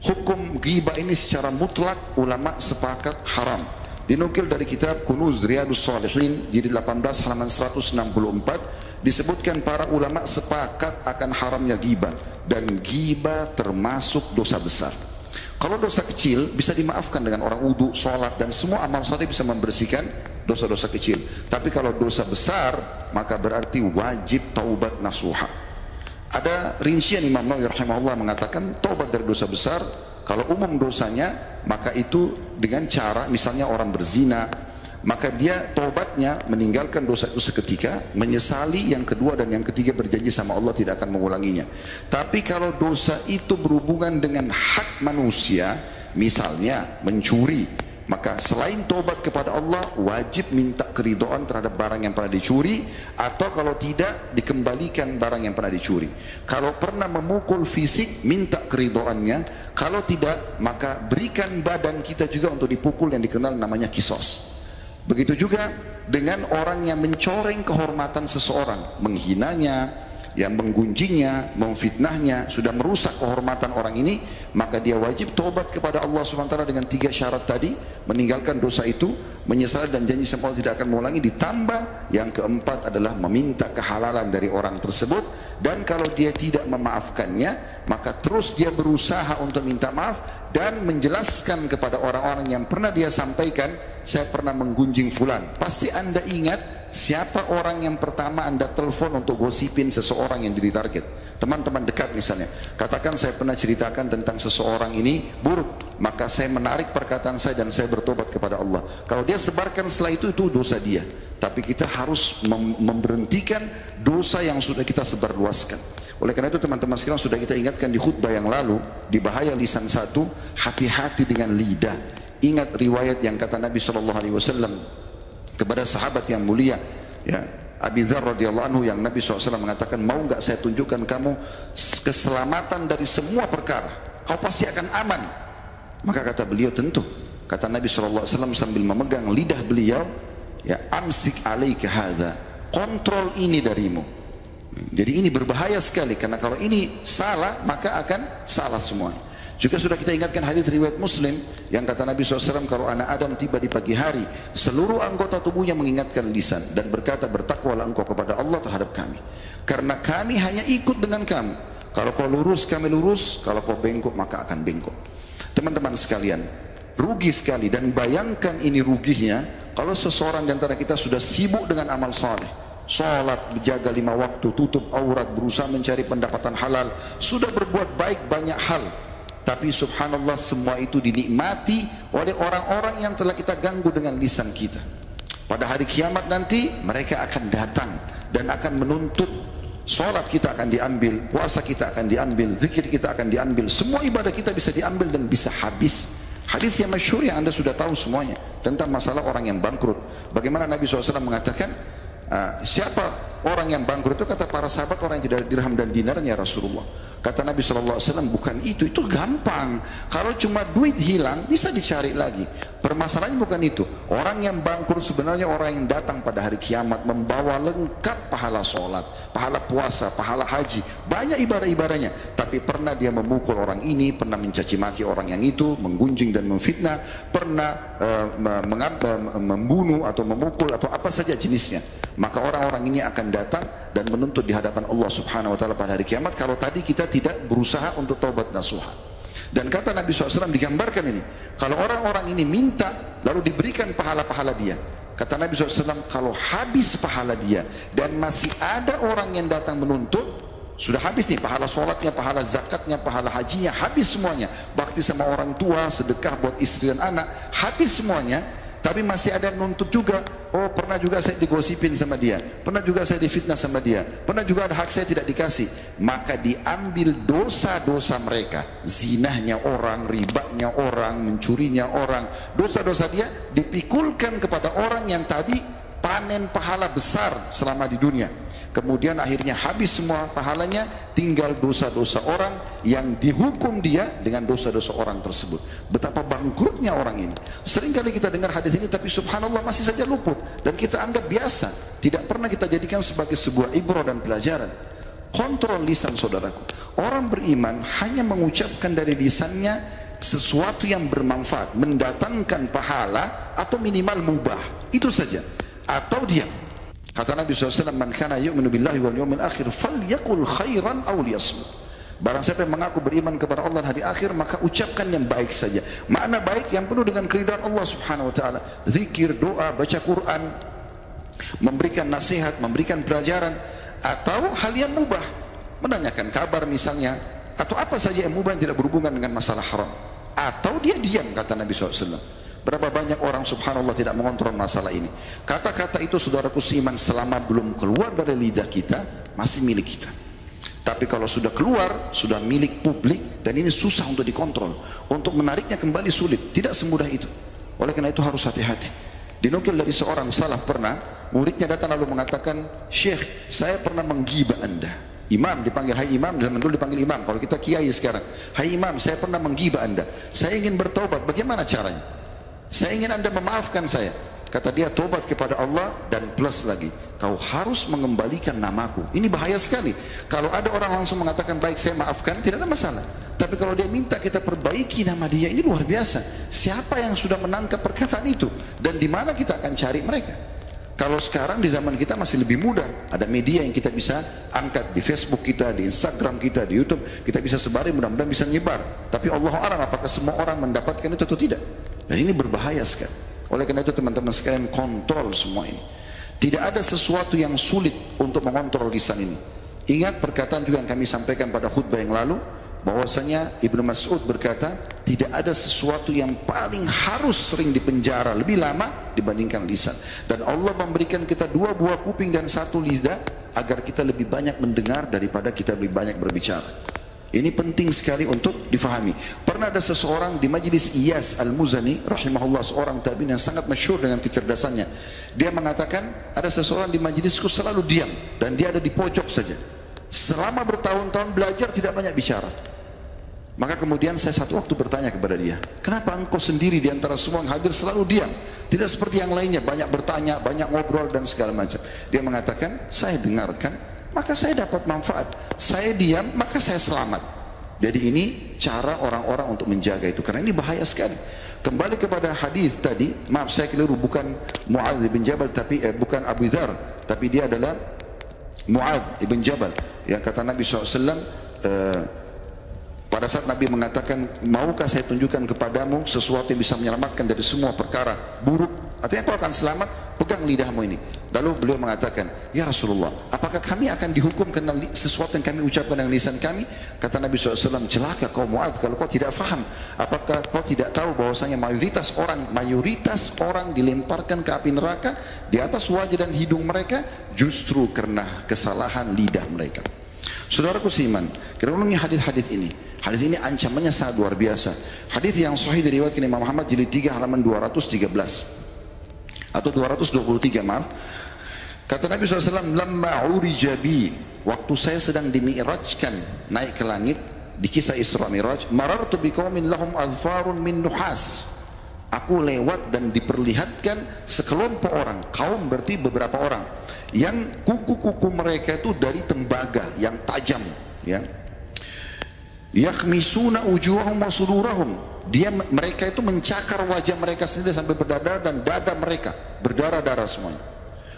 Hukum ghibah ini secara mutlak ulama sepakat haram. Dinukil dari kitab Kunuz Riyadus Shalihin jilid 18 halaman 164 disebutkan para ulama sepakat akan haramnya ghibah, dan ghibah termasuk dosa besar. Kalau dosa kecil bisa dimaafkan dengan orang wudu, sholat, dan semua amal soleh bisa membersihkan dosa-dosa kecil. Tapi kalau dosa besar maka berarti wajib taubat nasuha. Ada rincian Imam Nawawi rahimahullah mengatakan taubat dari dosa besar kalau umum dosanya maka itu dengan cara misalnya orang berzina, maka dia taubatnya meninggalkan dosa itu seketika, menyesali, yang kedua dan yang ketiga berjanji sama Allah tidak akan mengulanginya. Tapi kalau dosa itu berhubungan dengan hak manusia, misalnya mencuri, maka selain taubat kepada Allah wajib minta keridhaan terhadap barang yang pernah dicuri, atau kalau tidak dikembalikan barang yang pernah dicuri. Kalau pernah memukul fisik minta keridhaannya, kalau tidak maka berikan badan kita juga untuk dipukul yang dikenal namanya kisos. Begitu juga dengan orang yang mencoreng kehormatan seseorang, menghinanya, yang menggunjingnya, memfitnahnya, sudah merusak kehormatan orang ini, maka dia wajib taubat kepada Allah SWT dengan 3 syarat tadi, meninggalkan dosa itu, menyesal dan janji sama Allah tidak akan mengulangi, ditambah yang keempat adalah meminta kehalalan dari orang tersebut. Dan kalau dia tidak memaafkannya, maka terus dia berusaha untuk minta maaf dan menjelaskan kepada orang-orang yang pernah dia sampaikan, saya pernah menggunjing fulan. Pasti anda ingat siapa orang yang pertama anda telepon untuk gosipin seseorang yang jadi target. Teman-teman dekat misalnya, katakan saya pernah ceritakan tentang seseorang ini buruk, maka saya menarik perkataan saya dan saya bertobat kepada Allah. Kalau dia sebarkan setelah itu dosa dia. Tapi kita harus memberhentikan dosa yang sudah kita sebarluaskan. Oleh karena itu teman-teman sekalian, sudah kita ingatkan di khutbah yang lalu, di bahaya lisan satu, hati-hati dengan lidah. Ingat riwayat yang kata Nabi SAW kepada sahabat yang mulia, ya, Abi Dzar radhiyallahu anhu, yang Nabi SAW mengatakan, mau enggak saya tunjukkan kamu keselamatan dari semua perkara, kau pasti akan aman. Maka kata beliau, tentu. Kata Nabi SAW sambil memegang lidah beliau, ya, amsik alaika hadza, kontrol ini darimu. Jadi ini berbahaya sekali, karena kalau ini salah maka akan salah semuanya. Juga sudah kita ingatkan hadis riwayat Muslim yang kata Nabi SAW, kalau anak Adam tiba di pagi hari, seluruh anggota tubuhnya mengingatkan lisan dan berkata, bertakwalah engkau kepada Allah terhadap kami, karena kami hanya ikut dengan kamu. Kalau kau lurus kami lurus, kalau kau bengkok maka akan bengkok. Teman-teman sekalian, rugi sekali. Dan bayangkan ini ruginya kalau seseorang di antara kita sudah sibuk dengan amal saleh, sholat, menjaga 5 waktu, tutup aurat, berusaha mencari pendapatan halal, sudah berbuat baik banyak hal, tapi subhanallah semua itu dinikmati oleh orang-orang yang telah kita ganggu dengan lisan kita. Pada hari kiamat nanti mereka akan datang dan akan menuntut, sholat kita akan diambil, puasa kita akan diambil, zikir kita akan diambil, semua ibadah kita bisa diambil dan bisa habis. Hadis yang masyhur yang anda sudah tahu semuanya tentang masalah orang yang bangkrut. Bagaimana Nabi SAW mengatakan, siapa orang yang bangkrut itu? Kata para sahabat, orang yang tidak ada dirham dan dinarnya Rasulullah. Kata Nabi SAW, bukan itu gampang. Kalau cuma duit hilang bisa dicari lagi. Permasalahannya bukan itu. Orang yang bangkrut sebenarnya orang yang datang pada hari kiamat membawa lengkap pahala sholat, pahala puasa, pahala haji, banyak ibadah-ibadahnya. Tapi pernah dia memukul orang ini, pernah mencaci maki orang yang itu, menggunjing dan memfitnah, pernah membunuh atau memukul atau apa saja jenisnya. Maka orang-orang ini akan datang dan menuntut di hadapan Allah Subhanahu wa taala pada hari kiamat kalau tadi kita tidak berusaha untuk taubat nasuha. Dan kata Nabi SAW digambarkan ini, kalau orang-orang ini minta lalu diberikan pahala-pahala dia, kata Nabi SAW, kalau habis pahala dia dan masih ada orang yang datang menuntut, sudah habis nih pahala sholatnya, pahala zakatnya, pahala hajinya, habis semuanya, bakti sama orang tua, sedekah buat istri dan anak, habis semuanya. Tapi masih ada yang nuntut juga. Oh, pernah juga saya digosipin sama dia, pernah juga saya difitnah sama dia, pernah juga ada hak saya tidak dikasih. Maka diambil dosa-dosa mereka, zinahnya orang, ribanya orang, mencurinya orang, dosa-dosa dia dipikulkan kepada orang yang tadi panen pahala besar selama di dunia. Kemudian akhirnya habis semua pahalanya, tinggal dosa-dosa orang yang dihukum dia dengan dosa-dosa orang tersebut. Betapa bangkrutnya orang ini. Seringkali kita dengar hadis ini tapi subhanallah masih saja luput dan kita anggap biasa, tidak pernah kita jadikan sebagai sebuah ibrah dan pelajaran. Kontrol lisan saudaraku, Orang beriman hanya mengucapkan dari lisannya sesuatu yang bermanfaat, mendatangkan pahala atau minimal mubah, itu saja. Atau diam. Kata Nabi SAW, man kana yu'minu billahi wal yawmil akhir falyaqul khairan aw liyasmut. Barang siapa yang mengaku beriman kepada Allah dan hari akhir, maka ucapkan yang baik saja. Makna baik yang penuh dengan keridhaan Allah Subhanahu wa taala. Zikir, doa, baca Quran, memberikan nasihat, memberikan pelajaran, atau hal yang mubah, menanyakan kabar misalnya, atau apa saja yang mubah yang tidak berhubungan dengan masalah haram. Atau dia diam, kata Nabi SAW. Berapa banyak orang subhanallah tidak mengontrol masalah ini. Kata-kata itu saudaraku seiman, selama belum keluar dari lidah kita, masih milik kita. Tapi kalau sudah keluar, sudah milik publik, dan ini susah untuk dikontrol. Untuk menariknya kembali sulit, tidak semudah itu. Oleh karena itu harus hati-hati. Dinukil dari seorang salaf, pernah muridnya datang lalu mengatakan, Syekh, saya pernah menggibah Anda. Imam dipanggil, hai imam, zaman dulu dipanggil imam, kalau kita kiai sekarang, hai imam, saya pernah menggibah Anda, saya ingin bertaubat, bagaimana caranya? Saya ingin Anda memaafkan saya. Kata dia, tobat kepada Allah, dan plus lagi, kau harus mengembalikan namaku. Ini bahaya sekali. Kalau ada orang langsung mengatakan, baik saya maafkan, tidak ada masalah. Tapi kalau dia minta kita perbaiki nama dia, ini luar biasa. Siapa yang sudah menangkap perkataan itu? Dan di mana kita akan cari mereka? Kalau sekarang di zaman kita masih lebih mudah. Ada media yang kita bisa angkat di Facebook kita, di Instagram kita, di YouTube. Kita bisa sebarin, mudah-mudahan bisa nyebar. Tapi Allah alam apakah semua orang mendapatkan itu atau tidak. Dan ini berbahaya sekali. Oleh karena itu teman-teman sekalian, kontrol semua ini. Tidak ada sesuatu yang sulit untuk mengontrol lisan ini. Ingat perkataan juga yang kami sampaikan pada khutbah yang lalu, bahwasanya Ibnu Mas'ud berkata, tidak ada sesuatu yang paling harus sering dipenjara lebih lama dibandingkan lisan. Dan Allah memberikan kita 2 buah kuping dan 1 lidah agar kita lebih banyak mendengar daripada kita lebih banyak berbicara. Ini penting sekali untuk difahami. Pernah ada seseorang di majlis Iyas Al-Muzani rahimahullah, seorang tabi'in yang sangat masyhur dengan kecerdasannya. Dia mengatakan, ada seseorang di majlisku selalu diam dan dia ada di pojok saja. Selama bertahun-tahun belajar tidak banyak bicara. Maka kemudian saya satu waktu bertanya kepada dia, kenapa engkau sendiri di antara semua yang hadir selalu diam? Tidak seperti yang lainnya, banyak bertanya, banyak ngobrol dan segala macam. Dia mengatakan, saya dengarkan, maka saya dapat manfaat. Saya diam, maka saya selamat. Jadi ini cara orang-orang untuk menjaga itu, karena ini bahaya sekali. Kembali kepada hadis tadi, maaf saya keliru, bukan Mu'adz bin Jabal, tapi bukan Abu Dzar, tapi dia adalah Mu'adz bin Jabal. Yang kata Nabi SAW, pada saat Nabi mengatakan, maukah saya tunjukkan kepadamu sesuatu yang bisa menyelamatkan dari semua perkara buruk? Artinya kau akan selamat, pegang lidahmu ini. Lalu beliau mengatakan, ya Rasulullah, apakah kami akan dihukum karena sesuatu yang kami ucapkan dengan lisan kami? Kata Nabi SAW, celaka kau Mu'adz kalau kau tidak faham. Apakah kau tidak tahu bahwasanya mayoritas orang dilemparkan ke api neraka di atas wajah dan hidung mereka justru karena kesalahan lidah mereka. Saudaraku seiman, kita ulangi hadis-hadis ini. Hadis ini ancamannya sangat luar biasa. Hadis yang sahih diriwayatkan Imam Muhammad jilid 3 halaman 213 atau 223, maaf. Kata Nabi SAW, lamma urija bi, waktu saya sedang dimi'rajkan naik ke langit di kisah Isra Mi'raj, marartu biqaumin lahum adfarun min nuhas. Aku lewat dan diperlihatkan sekelompok orang, kaum berarti beberapa orang, yang kuku-kuku mereka itu dari tembaga yang tajam, ya. Yakhmisuna wujuhahum wa sudurahum. Mereka itu mencakar wajah mereka sendiri sampai berdarah, dan dada mereka berdarah-darah semuanya.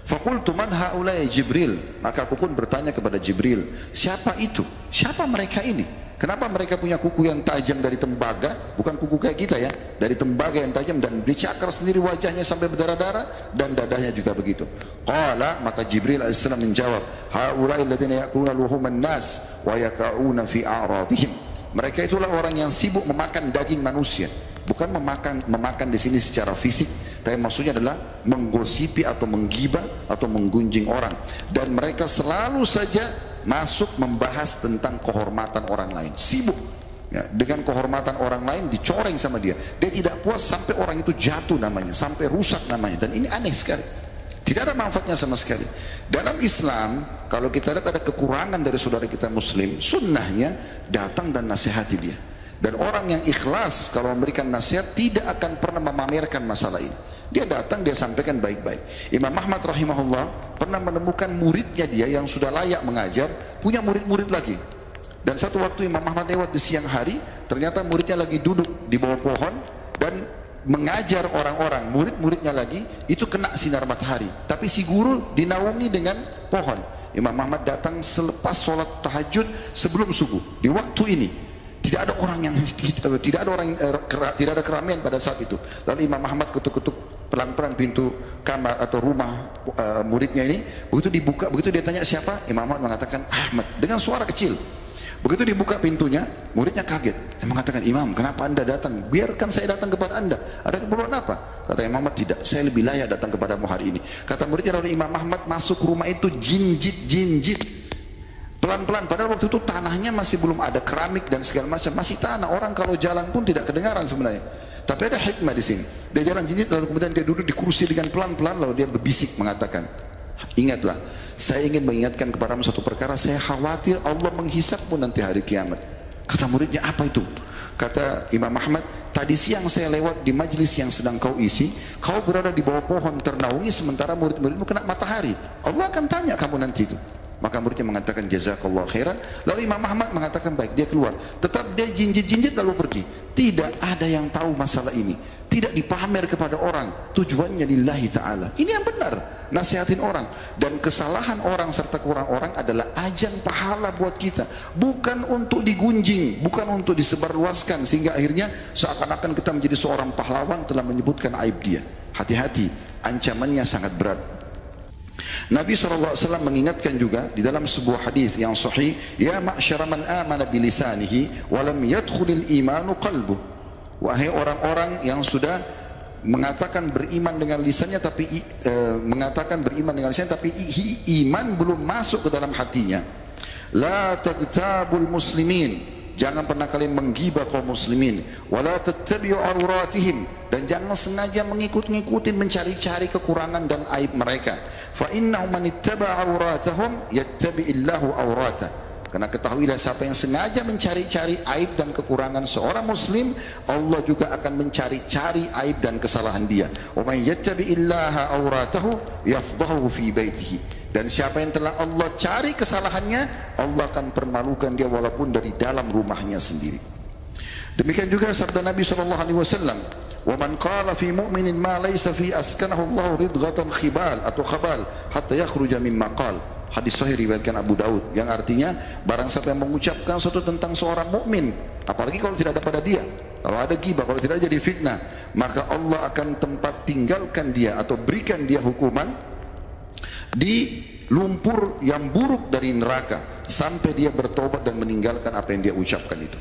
Faqultu man haula ya Jibril, maka aku pun bertanya kepada Jibril, siapa itu? Siapa mereka ini? Kenapa mereka punya kuku yang tajam dari tembaga, bukan kuku kayak kita ya, dari tembaga yang tajam, dan dicakar sendiri wajahnya sampai berdarah-darah dan dadanya juga begitu. Qala, maka Jibril alaihissalam menjawab, haula'i alladziina ya'kuluna luhuman nas wa yaqa'una fi a'radihim. Mereka itulah orang yang sibuk memakan daging manusia, bukan memakan di sini secara fisik, tapi maksudnya adalah menggosipi atau menggibah atau menggunjing orang. Dan mereka selalu saja masuk membahas tentang kehormatan orang lain, sibuk ya, dengan kehormatan orang lain dicoreng sama dia. Dia tidak puas sampai orang itu jatuh namanya, sampai rusak namanya. Dan ini aneh sekali, tidak ada manfaatnya sama sekali. Dalam Islam, kalau kita lihat ada kekurangan dari saudara kita muslim, sunnahnya datang dan nasihati dia. Dan orang yang ikhlas kalau memberikan nasihat tidak akan pernah memamerkan masalah ini. Dia datang, dia sampaikan baik-baik. Imam Ahmad rahimahullah pernah menemukan muridnya dia yang sudah layak mengajar, punya murid-murid lagi. Dan satu waktu Imam Ahmad lewat di siang hari, ternyata muridnya lagi duduk di bawah pohon dan mengajar orang-orang. Murid-muridnya lagi itu kena sinar matahari, tapi si guru dinaungi dengan pohon. Imam Ahmad datang selepas sholat tahajud sebelum subuh. Di waktu ini tidak ada keramaian pada saat itu. Lalu Imam Ahmad ketuk-ketuk pelan-pelan pintu kamar atau rumah muridnya ini. Begitu dibuka, begitu dia tanya siapa, Imam Ahmad mengatakan Ahmad dengan suara kecil. Begitu dibuka pintunya, muridnya kaget. Dia mengatakan, Imam, kenapa anda datang? Biarkan saya datang kepada anda. Ada keperluan apa? Kata Imam Ahmad, tidak, saya lebih layak datang kepadamu hari ini. Kata muridnya, lalu Imam Ahmad masuk rumah itu jinjit pelan-pelan. Padahal waktu itu tanahnya masih belum ada keramik dan segala macam, masih tanah. Orang kalau jalan pun tidak kedengaran sebenarnya. Tapi ada hikmah di sini. Dia jalan jinjit, lalu kemudian dia duduk di kursi dengan pelan-pelan, lalu dia berbisik mengatakan, ingatlah, saya ingin mengingatkan kepadamu satu perkara, saya khawatir Allah menghisapmu nanti hari kiamat. Kata muridnya, apa itu? Kata Imam Ahmad, tadi siang saya lewat di majlis yang sedang kau isi, kau berada di bawah pohon ternaungi sementara murid-muridmu kena matahari. Allah akan tanya kamu nanti itu. Maka muridnya mengatakan jazakallah khairan. Lalu Imam Ahmad mengatakan baik, dia keluar. Tetap dia jinjit-jinjit lalu pergi. Tidak ada yang tahu masalah ini, tidak dipamer kepada orang, tujuannya lillahi ta'ala. Ini yang benar, nasihatin orang. Dan kesalahan orang serta kurang orang adalah ajang pahala buat kita, bukan untuk digunjing, bukan untuk disebarluaskan sehingga akhirnya seakan-akan kita menjadi seorang pahlawan telah menyebutkan aib dia. Hati-hati, ancamannya sangat berat. Nabi SAW mengingatkan juga di dalam sebuah hadis yang sahih, ya ma'syara man amana bilisanihi wa lam yadkhulil imanu qalbuh. Wahai orang-orang yang sudah mengatakan beriman dengan lisannya tapi iman belum masuk ke dalam hatinya. La tagtabul muslimin, jangan pernah kalian menggibah kaum muslimin. Wala tattabi'u auratihim, dan jangan sengaja mengikut-ngikutin mencari-cari kekurangan dan aib mereka. Fa innahu man ittaba'a auratahum yattabi'illahu auratah. Karena ketahuilah siapa yang sengaja mencari-cari aib dan kekurangan seorang muslim, Allah juga akan mencari-cari aib dan kesalahan dia. Wa man yattabi'illaha auratahu yafdahu fi baitihi. Dan siapa yang telah Allah cari kesalahannya, Allah akan permalukan dia walaupun dari dalam rumahnya sendiri. Demikian juga sabda Nabi SAW, wa man qala fi mu'minin ma laysa fi askanahu Allah ridghatan khibal atau khabal hatta yakhruja mimma qala. Hadis sahih riwayatkan Abu Daud, yang artinya barang siapa yang mengucapkan sesuatu tentang seorang mukmin, apalagi kalau tidak ada pada dia, kalau ada ghibah, kalau tidak jadi fitnah, maka Allah akan tempat tinggalkan dia atau berikan dia hukuman di lumpur yang buruk dari neraka sampai dia bertobat dan meninggalkan apa yang dia ucapkan itu.